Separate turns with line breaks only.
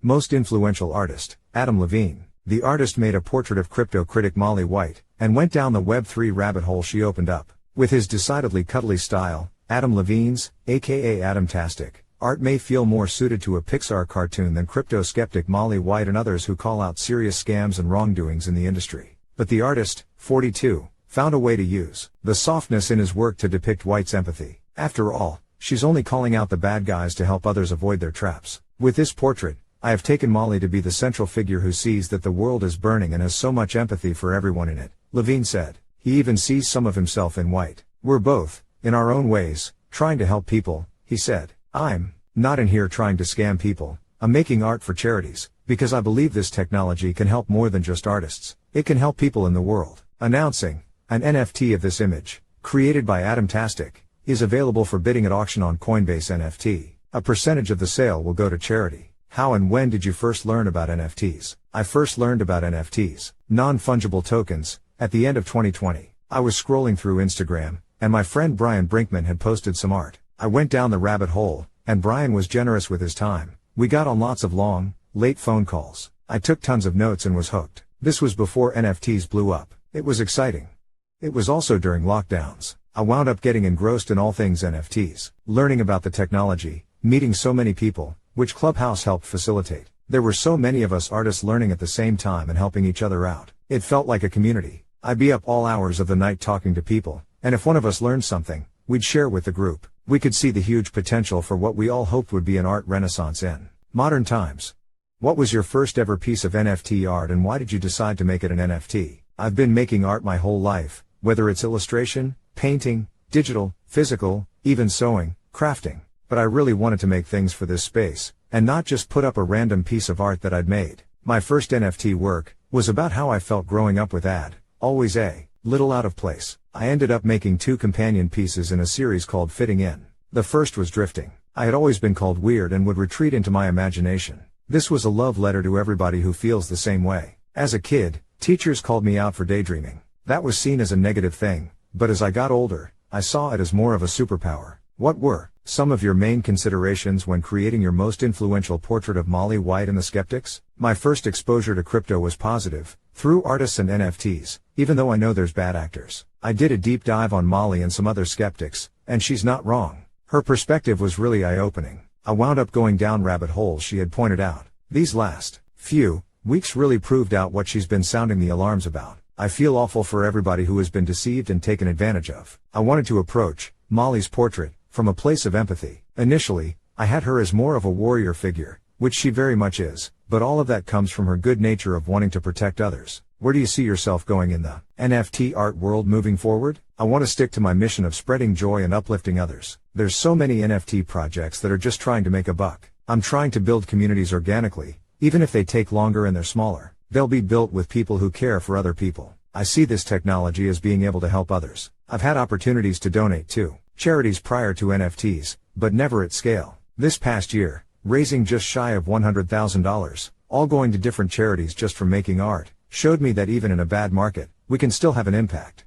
Most influential artist, Adam Levine. The artist made a portrait of crypto critic Molly White, and went down the Web3 rabbit hole she opened up. With his decidedly cuddly style, Adam Levine's, aka Adamtastic, art may feel more suited to a Pixar cartoon than crypto skeptic Molly White and others who call out serious scams and wrongdoings in the industry. But the artist, 42, found a way to use the softness in his work to depict White's empathy. After all, she's only calling out the bad guys to help others avoid their traps. With this portrait, I have taken Molly to be the central figure who sees that the world is burning and has so much empathy for everyone in it, Levine said. He even sees some of himself in White. We're both, in our own ways, trying to help people, he said. I'm not in here trying to scam people. I'm making art for charities, because I believe this technology can help more than just artists. It can help people in the world. Announcing, an NFT of this image, created by Adamtastic, is available for bidding at auction on Coinbase NFT. A percentage of the sale will go to charity. How and when did you first learn about NFTs? I first learned about NFTs, non-fungible tokens, at the end of 2020. I was scrolling through Instagram, and my friend Brian Brinkman had posted some art. I went down the rabbit hole, and Brian was generous with his time. We got on lots of long, late phone calls. I took tons of notes and was hooked. This was before NFTs blew up. It was exciting. It was also during lockdowns. I wound up getting engrossed in all things NFTs, learning about the technology, meeting so many people, which Clubhouse helped facilitate. There were so many of us artists learning at the same time and helping each other out. It felt like a community. I'd be up all hours of the night talking to people, and if one of us learned something, we'd share with the group. We could see the huge potential for what we all hoped would be an art renaissance in modern times. What was your first ever piece of NFT art and why did you decide to make it an NFT? I've been making art my whole life, whether it's illustration, painting, digital, physical, even sewing, crafting. But I really wanted to make things for this space, and not just put up a random piece of art that I'd made. My first NFT work was about how I felt growing up with always a little out of place. I ended up making 2 companion pieces in a series called Fitting In. The first was Drifting. I had always been called weird and would retreat into my imagination. This was a love letter to everybody who feels the same way. As a kid, teachers called me out for daydreaming. That was seen as a negative thing, but as I got older, I saw it as more of a superpower. What were some of your main considerations when creating your most influential portrait of Molly White and the skeptics? My first exposure to crypto was positive, through artists and NFTs, even though I know there's bad actors. I did a deep dive on Molly and some other skeptics, and she's not wrong. Her perspective was really eye-opening. I wound up going down rabbit holes she had pointed out. These last few weeks really proved out what she's been sounding the alarms about. I feel awful for everybody who has been deceived and taken advantage of. I wanted to approach Molly's portrait from a place of empathy. Initially, I had her as more of a warrior figure, which she very much is, but all of that comes from her good nature of wanting to protect others. Where do you see yourself going in the NFT art world moving forward? I want to stick to my mission of spreading joy and uplifting others. There's so many NFT projects that are just trying to make a buck. I'm trying to build communities organically, even if they take longer and they're smaller. They'll be built with people who care for other people. I see this technology as being able to help others. I've had opportunities to donate to charities prior to NFTs, but never at scale. This past year, raising just shy of $100,000, all going to different charities just from making art, showed me that even in a bad market, we can still have an impact.